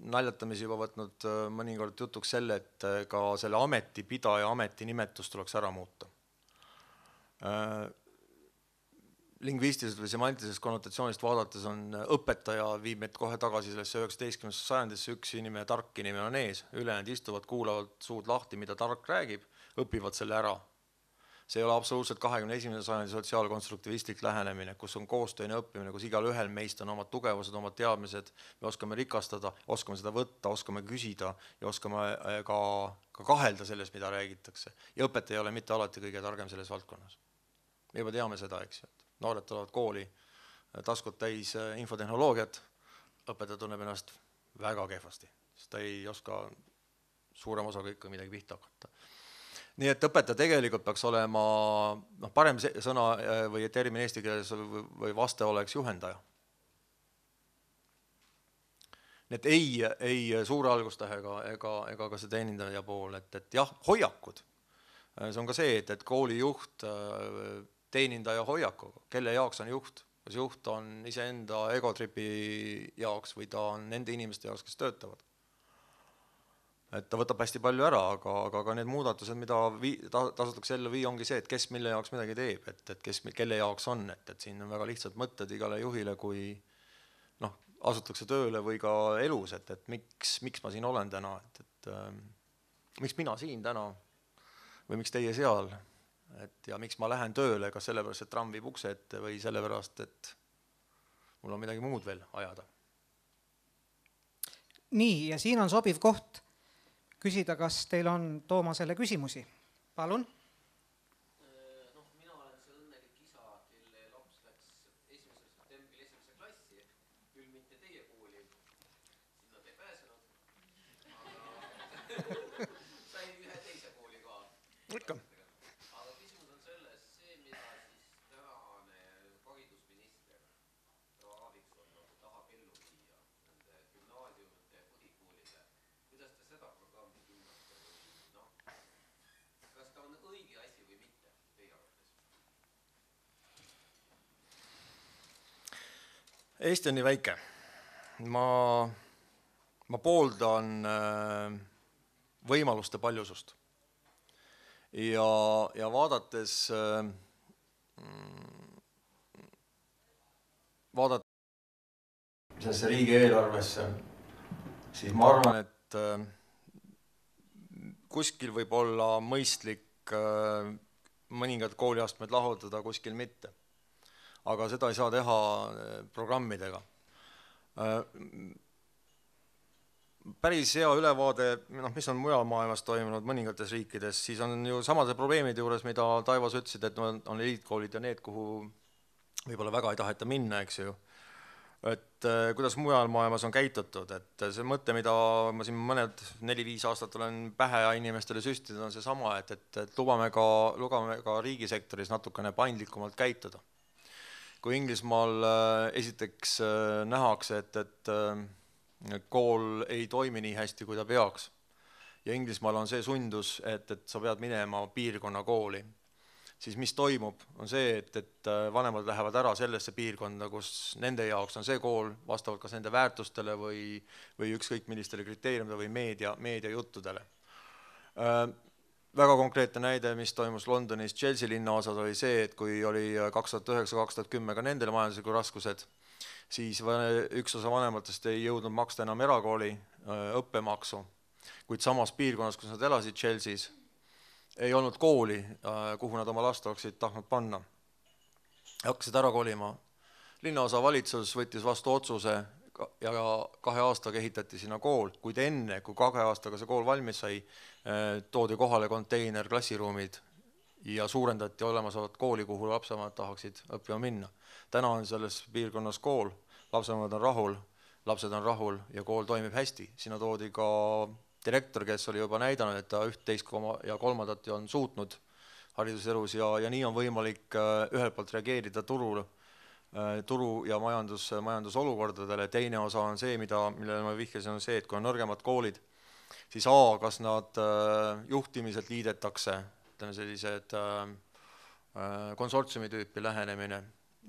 naljatamisi juba võtnud mõnikord jutuks selle, et ka selle ametipidaja ametinimetus tuleks ära muuta. Lingvistiliselt või semantilisest konnotatsioonist vaadates on õpetaja viib meid kohe tagasi sellesse 19. sajandisse, üks inimene, tark inimene on ees, ülejäänud istuvad, kuulavad suud lahti, mida tark räägib, õpivad selle ära. See ei ole absoluutselt 21. sajandi sotsiaalkonstruktivistlik lähenemine, kus on koostööne õppimine, kus igal ühel meist on omad tugevused, omad teadmised, me oskame rikastada, oskame seda võtta, oskame küsida ja oskame ka kahelda selles, mida räägitakse. Ja õpetaja ei ole mitte alati kõige targem selles valdkonnas. Me juba teame seda, eks ju. Noored tulevad kooli, taskud täis infotehnoloogiat, õpetaja tunneb ennast väga kehvasti, sest ta ei oska suurem osa kõike midagi pihta hakata. Nii et õpetaja tegelikult peaks olema, parem sõna või termin eesti keeles või vaste oleks juhendaja. Nii et ei suure algustähega ega ka see teenindaja pool, et jah, hoiakud. See on ka see, et kooli juht teenindaja hoiakuga, kelle jaoks on juht, kas juht on iseenda egotripi jaoks või ta on nende inimeste jaoks, kes töötavad. Et ta võtab hästi palju ära, aga need muudatused, mida tasutakse ellu vii, ongi see, et kes mille jaoks midagi teeb, et kelle jaoks on, et siin on väga lihtsad mõtted igale juhile, kui asutakse tööle või ka elus, et miks ma siin olen täna, et miks mina siin täna või miks teie seal. Ja miks ma lähen tööle, kas sellepärast, et tramm viib ukse ette või sellepärast, et mul on midagi muud veel ajada. Nii, ja siin on sobiv koht küsida, kas teil on Toomasele küsimusi. Palun. Mina olen see õnnelik isa, kelle laps läks 1. septembril 1. klassi, küll mitte teie kooli, sinna te ei pääsenud, aga sai ühe teise kooli ka. Ikka. Eesti on nii väike. Ma pooldan võimaluste paljusust. Ja vaadates sellesse riigi eelarvesse, siis ma arvan, et kuskil võib olla mõistlik mõningad kooliastmed lahutada, kuskil mitte. Aga seda ei saa teha programmidega. Päris hea ülevaade, mis on mujal maailmas toimunud mõningates riikides, siis on ju samade probleemide juures, mida Taivas ütlesid, et on eliitkoolid ja need, kuhu võib-olla väga ei taheta minna, eks ju. Et kuidas mujal maailmas on käitutud, et see mõte, mida ma siin mõned 4-5 aastat olen pähe inimestele süstinud, on see sama, et lubame ka riigisektoris natukene paindlikumalt käituda. Kui Inglismaal esiteks nähakse, et kool ei toimi nii hästi, kui ta peaks. Ja Inglismaal on see sundus, et sa pead minema piirkonna kooli. Siis mis toimub, on see, et vanemad lähevad ära sellesse piirkonda, kus nende jaoks on see kool vastavalt kas nende väärtustele või ükskõik millistele kriteeriumidele või meedia juttudele. Väga konkreetne näide, mis toimus Londonis Chelsea linnaosas, oli see, et kui oli 2009-2010 ka nendele majanduslikud raskused, siis üks osa vanematest ei jõudnud maksta enam erakooli õppemaksu, kuid samas piirkonnas, kus nad elasid Chelsea's, ei olnud kooli, kuhu nad oma last oleksid tahtnud panna. Hakkasid ära kolima. Linnaosa valitsus võttis vastu otsuse ja 2 aastaga ehitati sinna kool, kuid enne, kui 2 aastaga see kool valmis sai, toodi kohale konteiner, klassiruumid ja suurendati olemasolevat kooli, kuhu lapsevanemad tahaksid õppima minna. Täna on selles piirkonnas kool, lapsevanemad on rahul, lapsed on rahul ja kool toimib hästi. Sinna toodi ka direktor, kes oli juba näidanud, et ta 11 ja 3 on suutnud hariduselus ja nii on võimalik ühelt poolt reageerida turu ja majandusolukordadele. Teine osa on see, millele ma vihkasin, on see, et kui on nõrgemad koolid, siis kas nad juhtimiselt liidetakse, sellised konsortsiumi tüüpi lähenemine,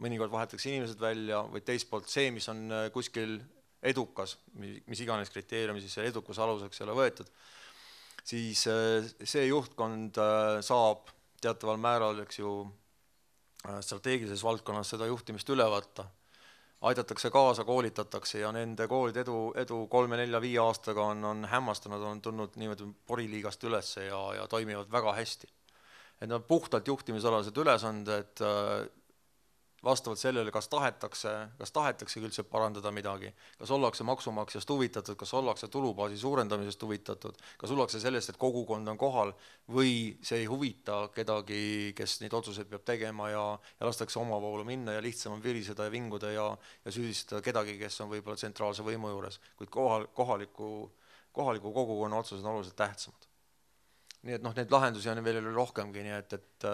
mõnikord vahetakse inimesed välja või teist poolt see, mis on kuskil edukas, mis iganes kriteeriumi siis edukas aluseks ei ole võetud, siis see juhtkond saab teataval määral strateegilises valdkonnas seda juhtimist üle võtta. Aidatakse kaasa, koolitatakse ja nende koolid edu 3, 4, 5 aastaga on hämmastanud, on tulnud niimoodi poriliigast üles ja toimivad väga hästi. Et on puhtalt juhtimisalased ülesanded vastavalt sellele, kas tahetakse üldse parandada midagi, kas ollakse maksumaksjast huvitatud, kas ollakse tulubaasi suurendamisest huvitatud, kas ollakse sellest, et kogukond on kohal või see ei huvita kedagi, kes neid otsuseid peab tegema ja lastakse oma voolu minna ja lihtsam on viriseda ja vinguda ja süüdistada kedagi, kes on võib-olla tsentraalse võimu juures, kuid kohaliku kogukonna otsused on oluliselt tähtsamad. Nii et neid lahendusi on veel rohkemgi, nii et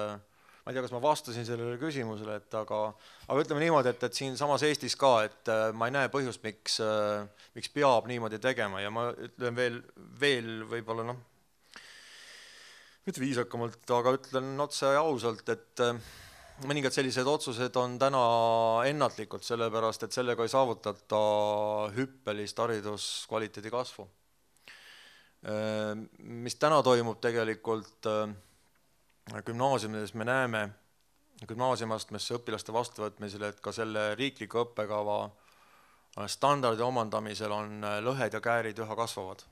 ma ei tea, kas ma vastasin sellele küsimusele, aga ütleme niimoodi, et siin samas Eestis ka, et ma ei näe põhjust, miks peab niimoodi tegema ja ma ütlen veel võib-olla mitte viisakamalt, aga ütlen otse ja ausalt, et mõningad sellised otsused on täna ennatlikult, sellepärast, et sellega ei saavutata hüppelist hariduskvaliteedi kasvu. Mis täna toimub tegelikult gümnaasiumides me näeme gümnaasiumastmesse õpilaste vastuvõtmisel, et ka selle riikliku õppekava standardi omandamisel on lõhed ja käärid üha kasvavad.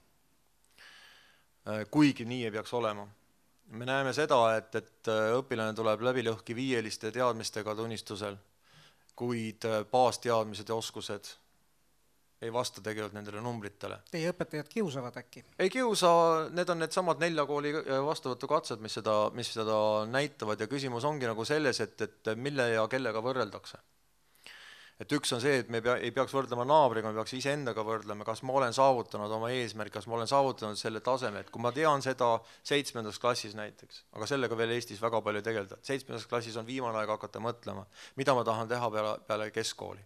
Kuigi nii ei peaks olema. Me näeme seda, et õpilane tuleb läbi lõhki 5 teadmistega tunnistusel, kuid baasteadmised ja oskused ei vasta tegelikult nendele numbritele. Teie õpetajad kiusavad äkki? Ei kiusa, need on need samad 4 kooli vastuvõtukatsed, mis seda näitavad ja küsimus ongi nagu selles, et mille ja kellega võrreldakse. Et üks on see, et me ei peaks võrdlema naabriga, me peaks iseendaga võrdlema, kas ma olen saavutanud oma eesmärk, kas ma olen saavutanud selle taseme, et kui ma tean seda 7. klassis näiteks, aga sellega veel Eestis väga palju tegeleda. 7. klassis on viimane aeg hakata mõtlema, mida ma tahan teha peale keskkooli.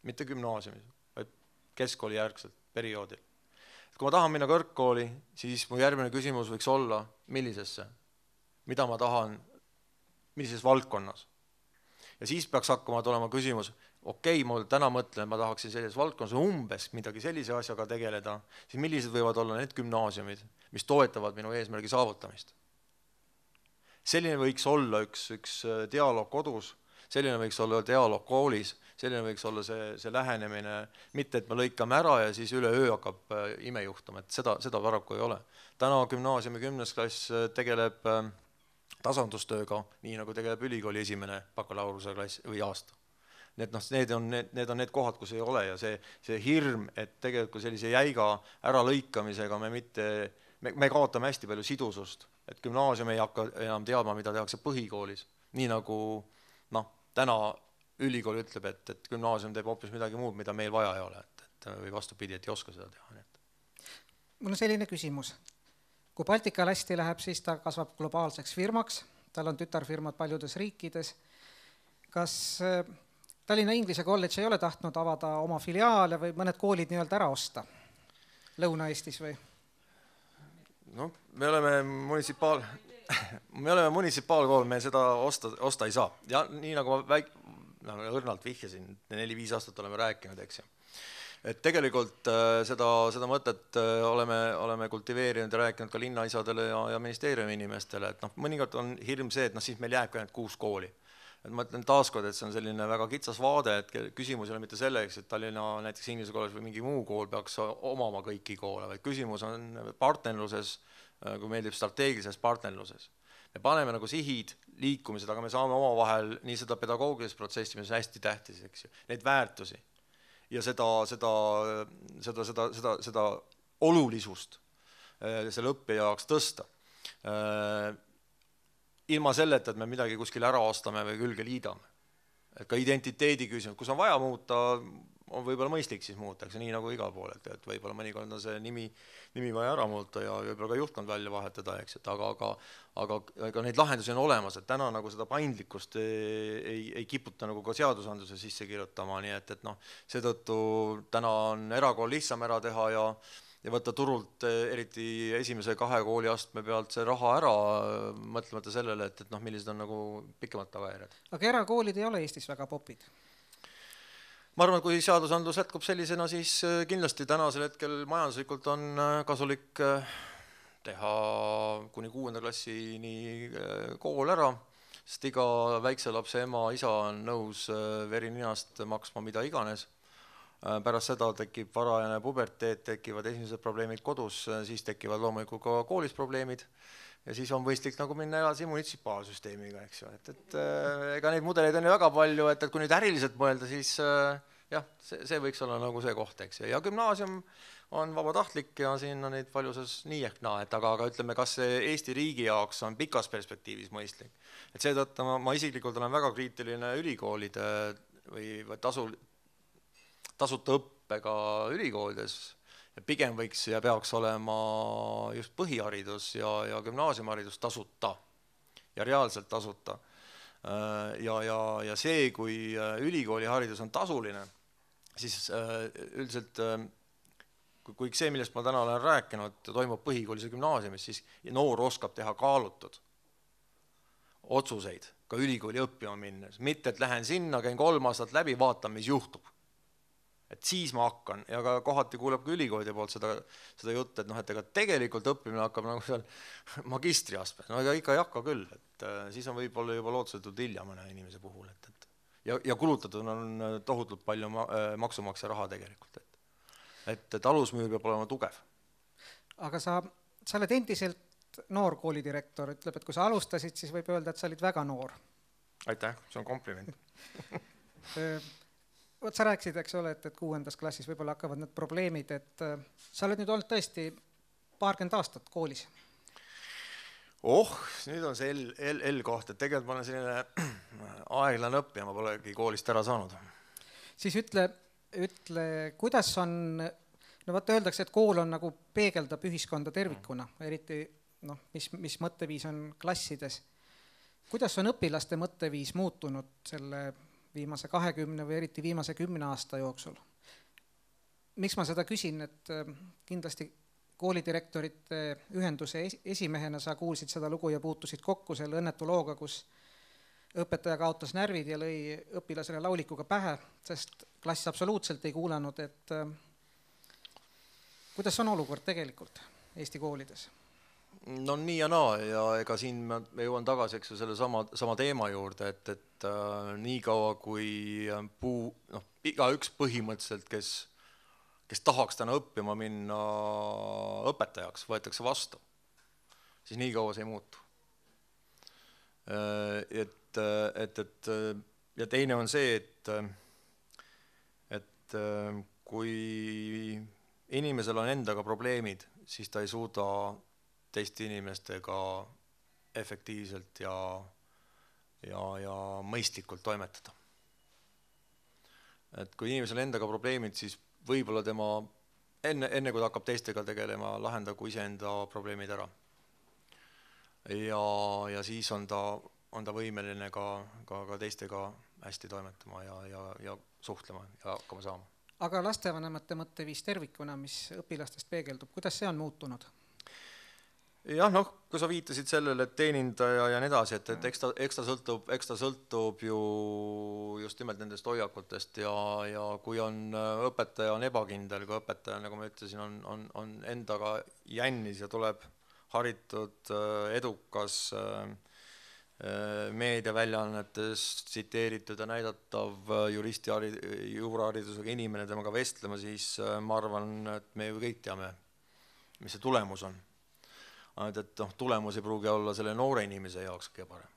Mitte gümnaasiumis, vaid keskkooli järgselt perioodil. Kui ma tahan minna kõrgkooli, siis mu järgmine küsimus võiks olla, millisesse? Mida ma tahan, millises valdkonnas? Ja siis peaks hakkama tulema küsimus, ma täna mõtlen, ma tahaksin sellises valdkonnas umbes midagi sellise asjaga tegeleda, siis millised võivad olla need gümnaasiumid, mis toetavad minu eesmärgi saavutamist. Selline võiks olla üks dialoog kodus, selline võiks olla dialoog koolis, selline võiks olla see lähenemine, mitte et me lõikame ära ja siis üle öö hakkab ime juhtuma, et seda paraku ei ole. Täna gümnaasiumi 10. klass tegeleb tasandustööga, nii nagu tegeleb ülikooli esimene bakalaureuse klass või aasta. Need on need kohad, kus ei ole ja see hirm, et tegelikult sellise jäiga äralõikamisega me kaotame hästi palju sidusust, et gümnaasium ei hakka enam teadma, mida tehakse põhikoolis, nii nagu täna ülikool ütleb, et gümnaasium teeb hoopis midagi muud, mida meil vaja ei ole, või vastupidi, et ei oska seda teha. Mul on selline küsimus. Kui Baltikal hästi läheb, siis ta kasvab globaalseks firmaks, tal on tütarfirmad paljudes riikides. Kas Tallinna Inglise College ei ole tahtnud avada oma filiaale või mõned koolid nii-öelda ära osta Lõuna-Eestis või? No, me oleme munitsipaalkool, me seda osta ei saa. Ja nii nagu ma õrnalt vihjasin, 4-5 aastat oleme rääkinud, eks ju. Et tegelikult seda mõtet oleme kultiveerinud ja rääkinud ka linnaisadele ja ministeeriumi inimestele, et mõnikord on hirm see, et siis meil jääbki ainult 6 kooli. Et ma ütlen taaskord, et see on selline väga kitsas vaade, et küsimus ei ole mitte selleks, et Tallinna näiteks Inglise Kolledž või mingi muu kool peaks omama kõiki koole, vaid küsimus on partnerluses, kui meeldib strateegilises partnerluses. Me paneme nagu sihid, liikumised, aga me saame oma vahel nii seda pedagoogilist protsessi, mis on hästi tähtis, eks ju, neid väärtusi ja seda olulisust selle õppija jaoks tõsta. Ilma selleta, et me midagi kuskil ära ostame või külge liidame. Et ka identiteedi küsimus, kus on vaja muuta, on võib-olla mõistlik siis muuta, eks nii nagu igal pool, et võib-olla mõnikord on see nimi vaja ära muuta ja võib-olla ka juhtkond välja vahetada, eks, et aga neid lahendusi on olemas, et täna nagu seda paindlikkust ei kiputa nagu ka seadusandluse sisse kirjutama, nii et seetõttu täna on erakool lihtsam ära teha ja võtta turult eriti esimese 2 kooliastme pealt see raha ära, mõtlemata sellele, et millised on nagu pikemad tagajärjed. Aga erakoolid ei ole Eestis väga popid? Ma arvan, kui seadusandlus jätkub sellisena, siis kindlasti tänasel hetkel majanduslikult on kasulik teha kuni 6. klassini kool ära, sest iga väikse lapse ema, isa on nõus verininast maksma mida iganes. Pärast seda tekib varajane puberteet, tekivad esimesed probleemid kodus, siis tekivad loomulikult ka koolis probleemid ja siis on võistlik nagu minna edasi munitsipaalsüsteemiga, eks ju. Et ega neid mudeleid on ju väga palju, et kui nüüd äriliselt mõelda, siis jah, see võiks olla nagu see koht, eks ju. Ja gümnaasium on vabatahtlik ja siin on neid paljuses nii ehk naa, aga ütleme, kas see Eesti riigi jaoks on pikas perspektiivis mõistlik. Et seetõttu ma isiklikult olen väga kriitiline ülikoolide või tasuta õppega ülikoolides ja pigem võiks ja peaks olema just põhiharidus ja gümnaasiumharidus tasuta ja reaalselt tasuta. Ja see, kui ülikooli haridus on tasuline, siis üldiselt, kui see, millest ma täna olen rääkinud, toimub põhikoolis ja gümnaasiumis, siis noor oskab teha kaalutud otsuseid ka ülikooli õppima minnes. Mitte, et lähen sinna, käin 3 aastat läbi, vaatan, mis juhtub. Et siis ma hakkan ja ka kohati kuuleb ka ülikoolide poolt seda juttu, et ega tegelikult õppimine hakkab nagu seal magistriastmes. No ega ikka ei hakka küll, et siis on võib-olla juba lootusetult hilja mõne inimese puhul. Ja kulutatud on tohutult palju maksumaksja raha tegelikult. Et alusmüür peab olema tugev. Aga sa oled endiselt noor koolidirektor, ütleb, et kui sa alustasid, siis võib öelda, et sa olid väga noor. Aitäh, see on kompliment. Võt sa rääkisid, eks ole, et 6. klassis võib-olla hakkavad need probleemid, et sa oled nüüd olnud tõesti 20 aastat koolis. Nüüd on see L-koht, et tegelikult ma olen selline aeglane õppija, ma polegi koolist ära saanud. Siis ütle, kuidas on, vaata öeldakse, et kool on nagu peegeldab ühiskonda tervikuna, eriti mis mõtteviis on klassides. Kuidas on õpilaste mõtteviis muutunud selle viimase 20 või eriti viimase 10 aasta jooksul? Miks ma seda küsin, et kindlasti koolidirektorite ühenduse esimehena sa kuulsid seda lugu ja puutusid kokku selle õnnetu looga, kus õpetaja kaotas närvid ja lõi õpilasele laulikuga pähe, sest klass absoluutselt ei kuulanud, et kuidas on olukord tegelikult Eesti koolides? No nii ja naa ja ega siin me jõuan tagasi selle sama teema juurde, et nii kaua kui igaüks põhimõtteliselt, kes tahaks täna õppima minna õpetajaks, võetakse vastu, siis nii kaua see ei muutu. Ja teine on see, et kui inimesel on endaga probleemid, siis ta ei suuda teiste inimestega efektiivselt ja mõistlikult toimetada. Et kui inimesel endaga probleemid, siis võib-olla tema enne kui ta hakkab teistega tegelema, lahendagu iseenda probleemid ära. Ja siis on ta on ta võimeline ka teistega hästi toimetama ja suhtlema ja hakkama saama. Aga lastevanemate mõtteviis tervikuna, mis õpilastest peegeldub, kuidas see on muutunud? Jah, kui sa viitasid sellele, et teenindaja ja nii edasi, et eks ta sõltub ju just nimelt nendest hoiakutest ja kui on õpetaja on ebakindel, kui õpetaja, nagu ma ütlesin, on endaga jännis ja tuleb haritud, edukas meediaväljaannetes tsiteeritud ja näidatav juuraharidusega inimene temaga vestlema, siis ma arvan, et me ju kõik teame, mis see tulemus on. Et tulemus ei pruugi olla selle noore inimese jaoks kõige parem.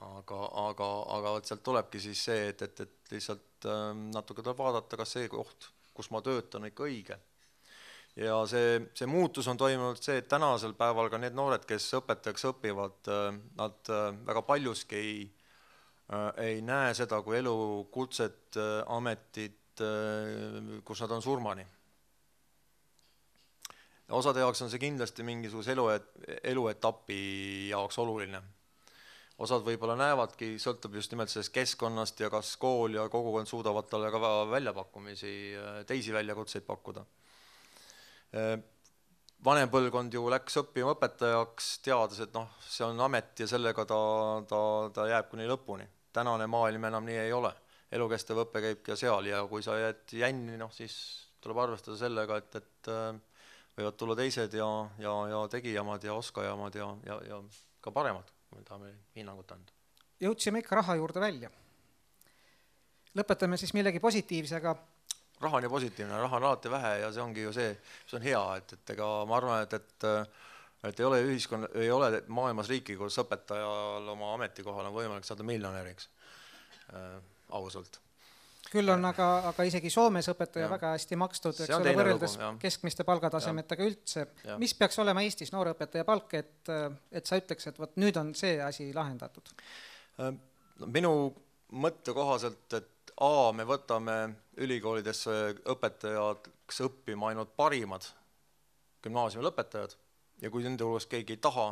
Aga sealt tulebki siis see, et lihtsalt natuke tuleb vaadata, kas see koht, kus ma töötan, on ikka õige. Ja see muutus on toimunud see, et tänasel päeval ka need noored, kes õpetajaks õpivad, nad väga paljuski ei näe seda kui elukutset, ametit, kus nad on surmani. Osade jaoks on see kindlasti mingisuguse eluetapi jaoks oluline. Osad võib-olla näevadki, sõltub just nimelt sellest keskkonnast ja kas kool ja kogukond suudavad talle ka väljapakkumisi, teisi väljakutseid pakkuda. Vanem põlvkond ju läks õppima õpetajaks, teades, et see on amet ja sellega ta jääb kuni lõpuni. Tänane maailm enam nii ei ole. Elukestev õppe käib ka seal ja kui sa jääd jänni, siis tuleb arvestada sellega, et võivad tulla teised ja tegijamad ja oskajamad ja ka paremad, kui me tahame hinnangut anda. Jõudsime ikka raha juurde välja. Lõpetame siis millegi positiivsega. Raha on ju positiivne, raha on alati vähe ja see ongi ju see on hea, et ega ma arvan, et ei ole maailmas riiki, kus õpetajal oma ametikohal on võimalik saada miljonäriks ausalt. Küll on aga isegi Soomes õpetaja väga hästi makstud, eks ole, võrreldes keskmiste palgatasemetega üldse. Mis peaks olema Eestis noorõpetaja palk, et sa ütleks, et võt, nüüd on see asi lahendatud? Minu mõtte kohaselt, et me võtame ülikoolidesse õpetajaks õppima ainult parimad gümnaasiumi lõpetajad ja kui nende hulgas keegi ei taha,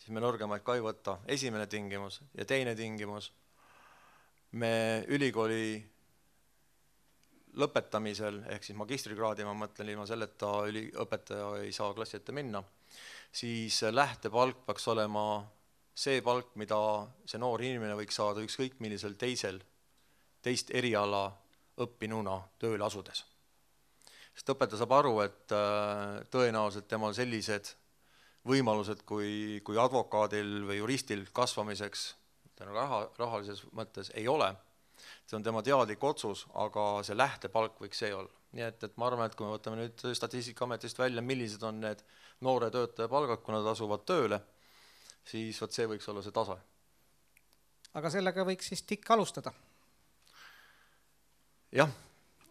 siis me nõrgemaid ka ei võta. Esimene tingimus ja teine tingimus. Me ülikooli lõpetamisel, ehk siis magistrikraadi, ma mõtlen ilma selleta õpetaja ei saa klassi ette minna, siis lähtepalk peaks olema see palk, mida see noor inimene võiks saada ükskõik millisel teist eriala õppinuna tööle asudes. Sest õpetaja saab aru, et tõenäoliselt temal sellised võimalused kui advokaadil või juristil kasvamiseks rahalises mõttes ei ole. See on tema teadlik otsus, aga see lähtepalk võiks see olla. Nii et ma arvan, et kui me võtame nüüd Statistikaametist välja, millised on need noore töötaja palgad, kui nad asuvad tööle, siis see võiks olla see tase. Aga sellega võiks siis TIK alustada? Jah,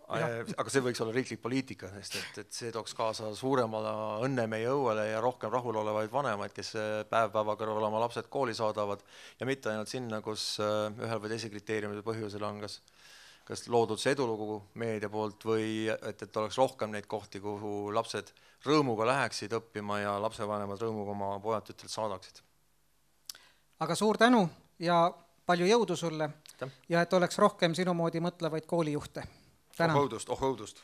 aga see võiks olla riiklik poliitika, sest et see tooks kaasa suuremale õnne meie õuele ja rohkem rahul olevaid vanemaid, kes päeva kõrval oma lapsed kooli saadavad ja mitte ainult sinna, kus ühel või teise kriteeriumide põhjusel on kas loodud see edulugu meedia poolt või et oleks rohkem neid kohti, kuhu lapsed rõõmuga läheksid õppima ja lapsevanemad rõõmuga oma pojad-tütred saadaksid. Aga suur tänu ja palju jõudu sulle ja et oleks rohkem sinu moodi mõtlevaid koolijuhte. Oh õudust.